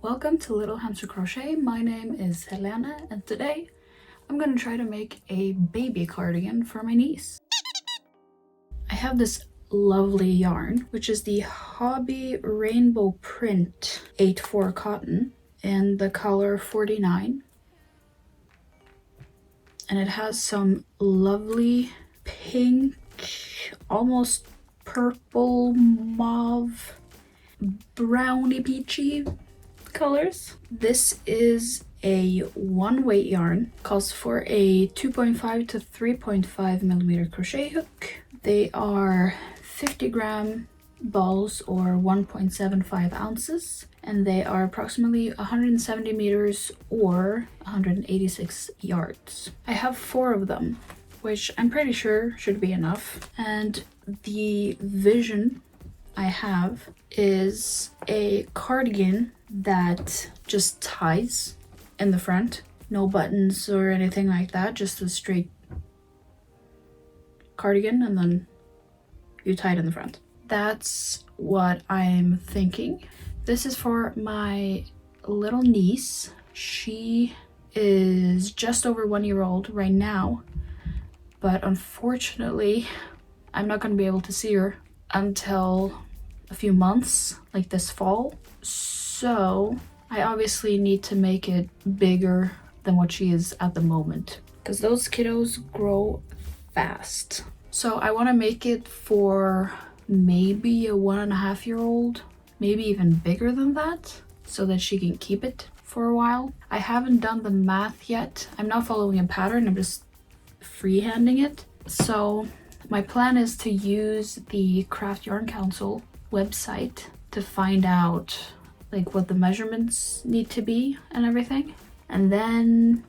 Welcome to Little Hamster Crochet. My name is Helena and today I'm going to try to make a baby cardigan for my niece. I have this lovely yarn, which is the Hobby Rainbow Print 8/4 cotton in the color 49. And it has some lovely pink, almost purple, mauve, browny peachy colors. This is a 1-weight yarn, calls for a 2.5 to 3.5 millimeter crochet hook. They are 50-gram balls or 1.75 ounces, and they are approximately 170 meters or 186 yards. I have 4 of them, which I'm pretty sure should be enough, and the vision I have is a cardigan that just ties in the front, no buttons or anything like that, just a straight cardigan, and then you tie it in the front. That's what I'm thinking. This is for my little niece. She is just over 1 year old right now, but unfortunately I'm not going to be able to see her until a few months, like this fall. So I obviously need to make it bigger than what she is at the moment, because those kiddos grow fast. So I want to make it for maybe a 1.5 year old, maybe even bigger than that, so that she can keep it for a while. I haven't done the math yet. I'm not following a pattern, I'm just freehanding it. So my plan is to use the Craft Yarn Council website to find out like what the measurements need to be and everything, and then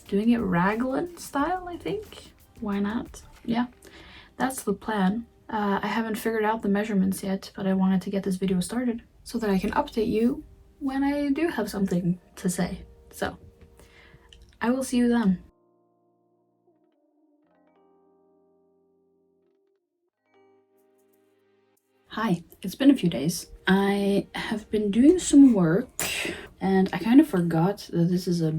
doing it raglan style, I think. Why not? Yeah, that's the plan. I haven't figured out the measurements yet, but I wanted to get this video started so that I can update you when I do have something to say. So I will see you then. Hi, it's been a few days. I have been doing some work and I kind of forgot that this is a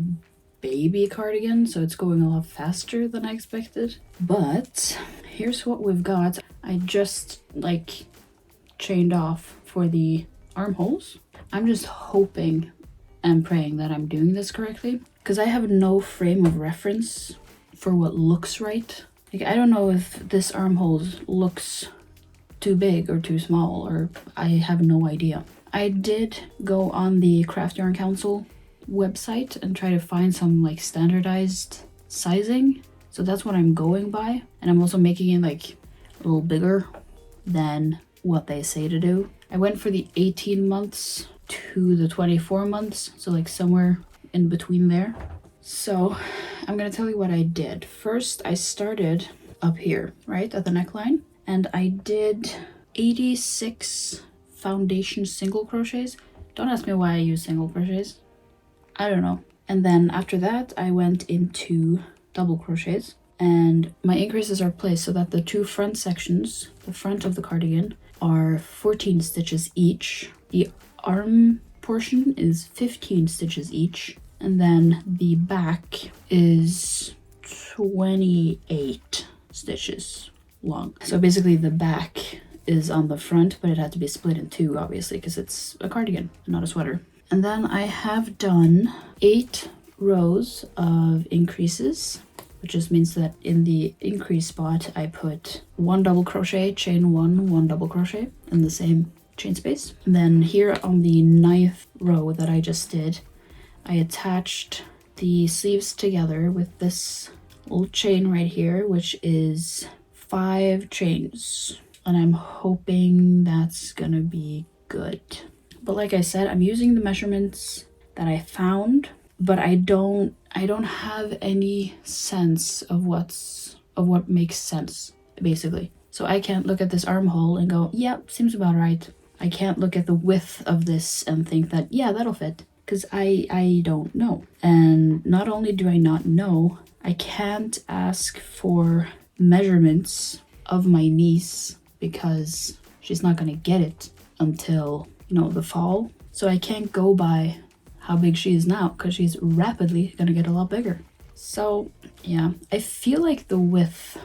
baby cardigan, so it's going a lot faster than I expected. But here's what we've got. I just like chained off for the armholes. I'm just hoping and praying that I'm doing this correctly, because I have no frame of reference for what looks right. Like, I don't know if this armhole looks too big or too small, or I have no idea. I did go on the Craft Yarn Council website and try to find some like standardized sizing, so that's what I'm going by, and I'm also making it like a little bigger than what they say to do. I went for the 18 months to the 24 months, so like somewhere in between there. So I'm gonna tell you what I did. First, I started up here, right at the neckline, and I did 86 foundation single crochets. Don't ask me why I use single crochets. I don't know. And then after that, I went into double crochets, and my increases are placed so that the 2 front sections, the front of the cardigan, are 14 stitches each. The arm portion is 15 stitches each, and then the back is 28 stitches long. So basically the back is on the front, but it had to be split in 2, obviously, because it's a cardigan, not a sweater. And then I have done 8 rows of increases, which just means that in the increase spot I put 1 double crochet, chain 1 double crochet in the same chain space. And then here on the 9th row that I just did, I attached the sleeves together with this little chain right here, which is 5 chains, and I'm hoping that's gonna be good. But like I said, I'm using the measurements that I found, but I don't have any sense of what makes sense, basically. So I can't look at this armhole and go, yep, seems about right. I can't look at the width of this and think that, yeah, that'll fit, because I don't know. And not only do I not know, I can't ask for measurements of my niece because she's not gonna get it until, you know, the fall. So I can't go by how big she is now because she's rapidly gonna get a lot bigger. So yeah, I feel like the width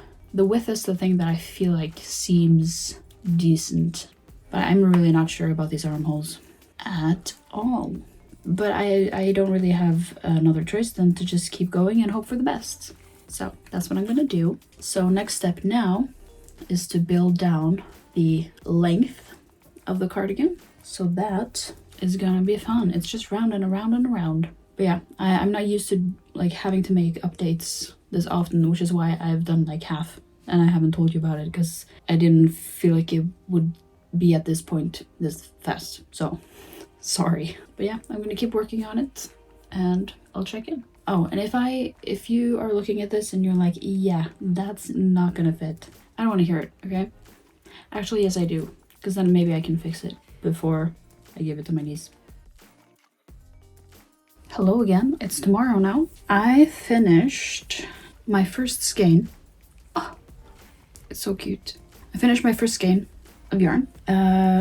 is the thing that I feel like seems decent, but I'm really not sure about these armholes at all. But I don't really have another choice than to just keep going and hope for the best. So that's what I'm gonna do. So next step now is to build down the length of the cardigan. So that is gonna be fun. It's just round and around and around. But yeah, I'm not used to like having to make updates this often, which is why I've done like half and I haven't told you about it because I didn't feel like it would be at this point this fast. So sorry. But yeah, I'm gonna keep working on it and I'll check in. Oh, and if you are looking at this and you're like, yeah, that's not gonna fit, I don't want to hear it, okay? Actually, yes, I do, because then maybe I can fix it before I give it to my niece. Hello again, it's tomorrow now. I finished my first skein. Oh, it's so cute. I finished my first skein of yarn,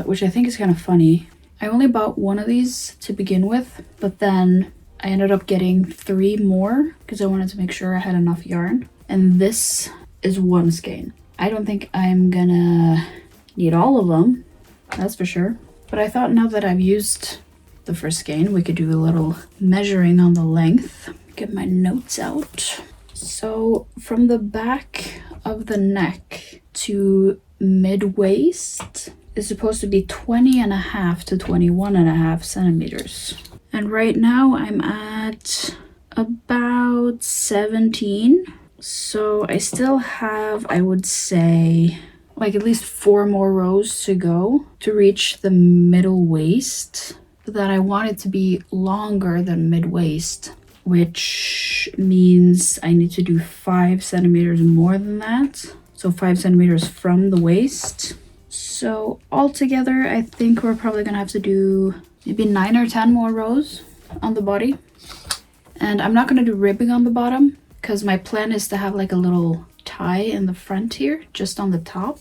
which I think is kind of funny. I only bought one of these to begin with, but then I ended up getting 3 more because I wanted to make sure I had enough yarn. And this is one skein. I don't think I'm gonna need all of them, that's for sure. But I thought now that I've used the first skein, we could do a little measuring on the length. Get my notes out. So from the back of the neck to mid-waist is supposed to be 20.5 to 21.5 centimeters. And right now I'm at about 17. So I still have, I would say, like at least 4 more rows to go to reach the middle waist. But that I want it to be longer than mid-waist, which means I need to do 5 centimeters more than that. So 5 centimeters from the waist. So altogether, I think we're probably gonna have to do maybe 9 or 10 more rows on the body. And I'm not gonna do ribbing on the bottom because my plan is to have like a little tie in the front here, just on the top.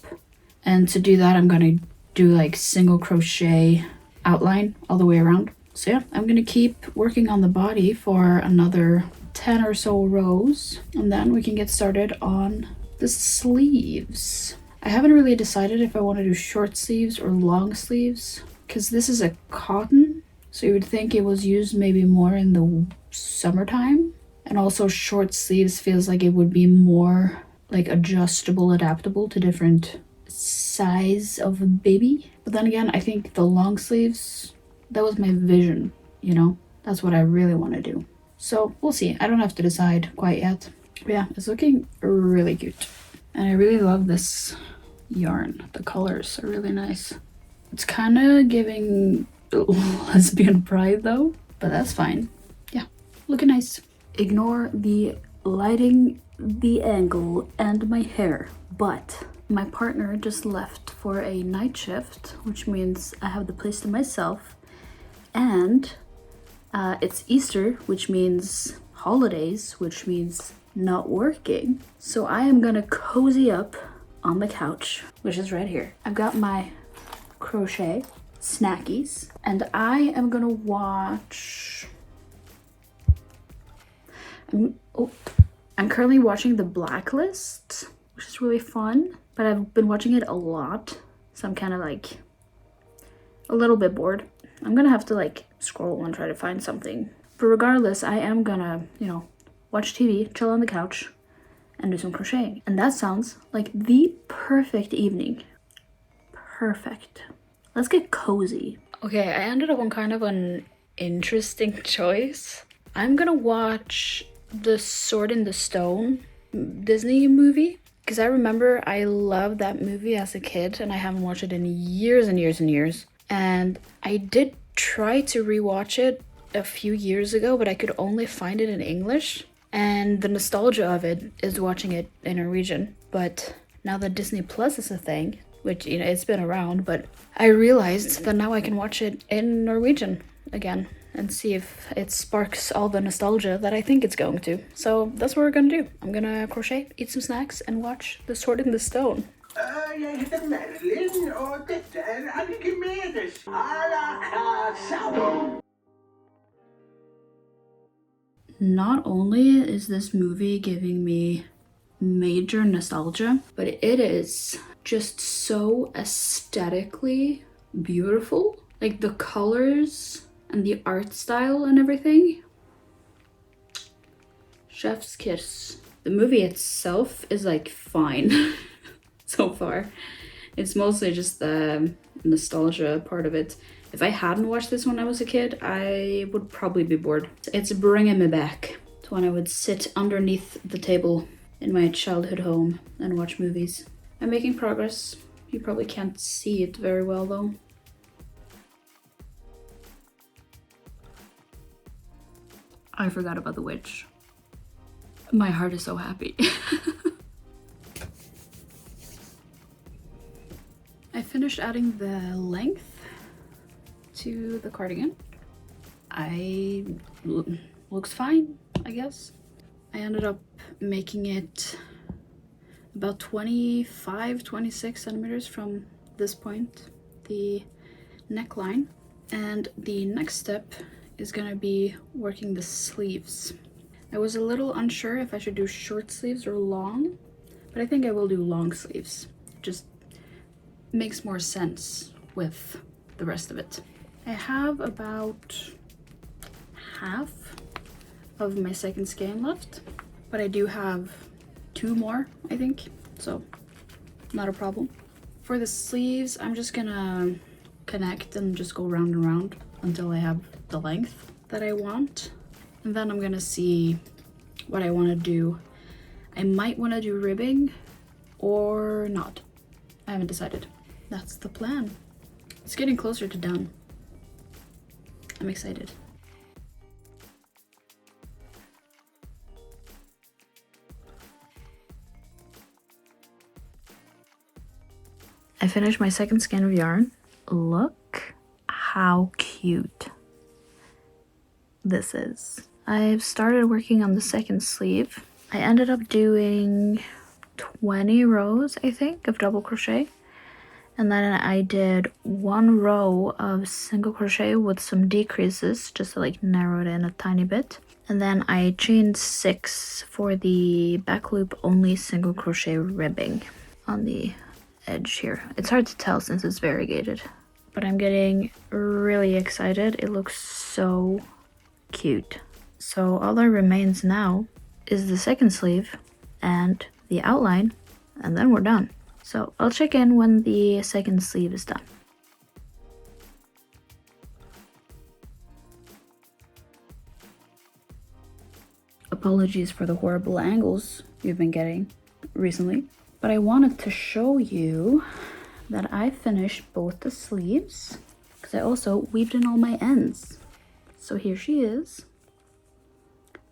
And to do that, I'm gonna do like single crochet outline all the way around. So yeah, I'm gonna keep working on the body for another 10 or so rows, and then we can get started on the sleeves. I haven't really decided if I want to do short sleeves or long sleeves because this is a cotton, so you would think it was used maybe more in the summertime. And also short sleeves feels like it would be more like adjustable, adaptable to different size of a baby. But then again, I think the long sleeves, that was my vision, you know? That's what I really want to do. So we'll see. I don't have to decide quite yet. But yeah, it's looking really cute. And I really love this yarn. The colors are really nice. It's kind of giving lesbian pride though, but that's fine. Yeah, looking nice. Ignore the lighting, the angle, and my hair, but my partner just left for a night shift, which means I have the place to myself, and it's Easter, which means holidays, which means not working. So I am gonna cozy up on the couch, which is right here. I've got my crochet snackies, and I am gonna watch... I'm currently watching The Blacklist, which is really fun, but I've been watching it a lot, so I'm kind of like a little bit bored. I'm gonna have to like scroll and try to find something. But regardless, I am gonna, you know, watch TV, chill on the couch, and do some crocheting. And that sounds like the perfect evening. Perfect. Let's get cozy. Okay, I ended up on kind of an interesting choice. I'm gonna watch the Sword in the Stone Disney movie because I remember I loved that movie as a kid and I haven't watched it in years and years and years. And I did try to rewatch it a few years ago, but I could only find it in English. And the nostalgia of it is watching it in Norwegian. But now that Disney Plus is a thing, which, you know, it's been around, but I realized that now I can watch it in Norwegian again and see if it sparks all the nostalgia that I think it's going to. So that's what we're gonna do. I'm gonna crochet, eat some snacks, and watch The Sword in the Stone. Jeg heter Marilyn, och detta är Archimedes alla kassar. Not only is this movie giving me major nostalgia, but it is just so aesthetically beautiful. Like the colors and the art style and everything. Chef's kiss. The movie itself is like fine so far. It's mostly just the nostalgia part of it. If I hadn't watched this when I was a kid, I would probably be bored. It's bringing me back to when I would sit underneath the table in my childhood home and watch movies. I'm making progress. You probably can't see it very well though. I forgot about the witch. My heart is so happy. I finished adding the length to the cardigan. Looks fine, I guess. I ended up making it about 25-26 centimeters from this point, the neckline. And the next step is gonna be working the sleeves. I was a little unsure if I should do short sleeves or long, but I think I will do long sleeves. Just makes more sense with the rest of it. I have about half of my second skein left, but I do have 2 more, I think, so not a problem. For the sleeves, I'm just gonna connect and just go round and round until I have the length that I want. And then I'm gonna see what I want to do. I might want to do ribbing or not. I haven't decided. That's the plan. It's getting closer to done. I'm excited. I finished my second skein of yarn. Look how cute this is. I've started working on the second sleeve. I ended up doing 20 rows, I think, of double crochet. And then I did 1 row of single crochet with some decreases, just to like narrow it in a tiny bit. And then I chained 6 for the back loop only single crochet ribbing on the edge here. It's hard to tell since it's variegated, but I'm getting really excited. It looks so cute. So all that remains now is the second sleeve and the outline, and then we're done. So I'll check in when the second sleeve is done. Apologies for the horrible angles you've been getting recently, but I wanted to show you that I finished both the sleeves because I also weaved in all my ends. So here she is.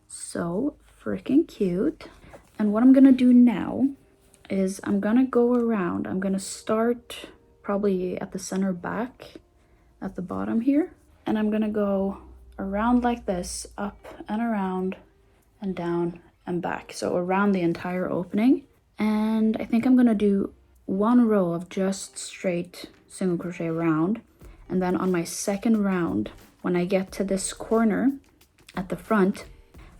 So freaking cute. And what I'm gonna do now is I'm gonna go around. I'm gonna start probably at the center back at the bottom here, and I'm gonna go around like this, up and around and down and back, so around the entire opening. And I think I'm gonna do 1 row of just straight single crochet round, and then on my second round, when I get to this corner at the front,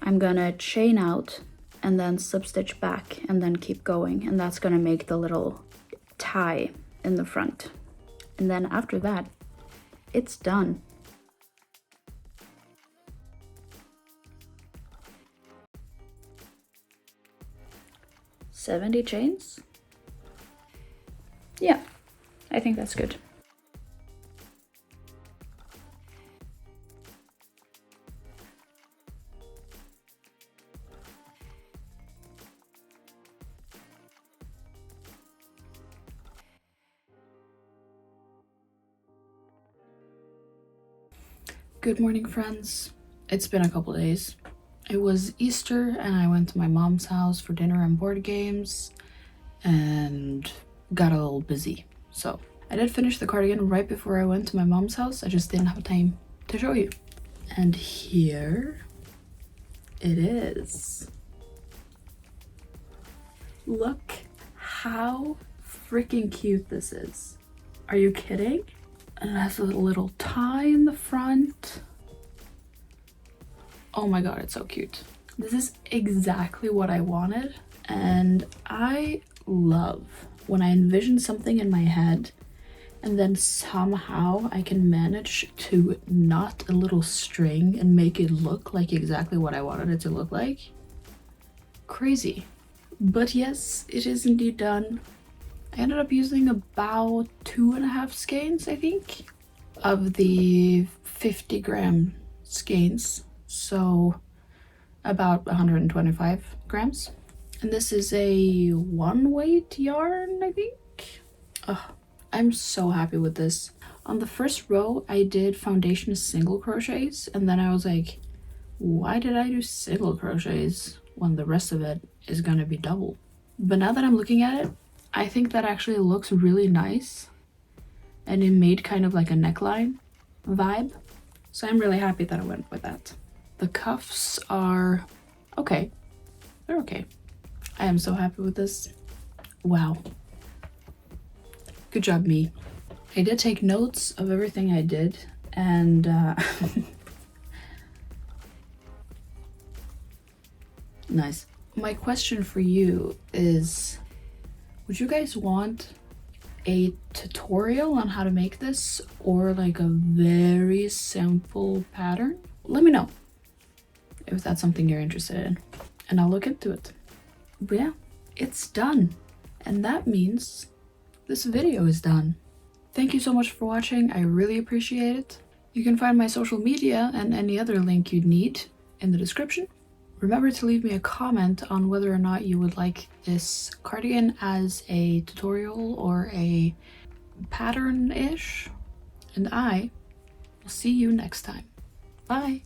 I'm gonna chain out and then slip stitch back and then keep going, and that's gonna make the little tie in the front. And then after that, it's done. "70 chains? Yeah, I think that's good. Good morning, friends. It's been a couple days. It was Easter and I went to my mom's house for dinner and board games and got a little busy. So I did finish the cardigan right before I went to my mom's house. I just didn't have time to show you. And here it is. Look how freaking cute this is. Are you kidding? And it has a little tie in the front. Oh my god, it's so cute. This is exactly what I wanted, and I love when I envision something in my head and then somehow I can manage to knot a little string and make it look like exactly what I wanted it to look like. Crazy. But yes, it is indeed done. I ended up using about 2.5 skeins, I think, of the 50-gram skeins, so about 125 grams. And this is a 1-weight yarn, I think. Oh, I'm so happy with this. On the first row, I did foundation single crochets, and then I was like, why did I do single crochets when the rest of it is gonna be double? But now that I'm looking at it, I think that actually looks really nice, and it made kind of like a neckline vibe. So I'm really happy that I went with that. The cuffs are okay. They're okay. I am so happy with this. Wow. Good job, me. I did take notes of everything I did, and nice. My question for you is, would you guys want a tutorial on how to make this, or like a very simple pattern? Let me know if that's something you're interested in, and I'll look into it. But yeah, it's done, and that means this video is done. Thank you so much for watching. I really appreciate it. You can find my social media and any other link you'd need in the description. Remember to leave me a comment on whether or not you would like this cardigan as a tutorial or a pattern-ish. And I will see you next time. Bye!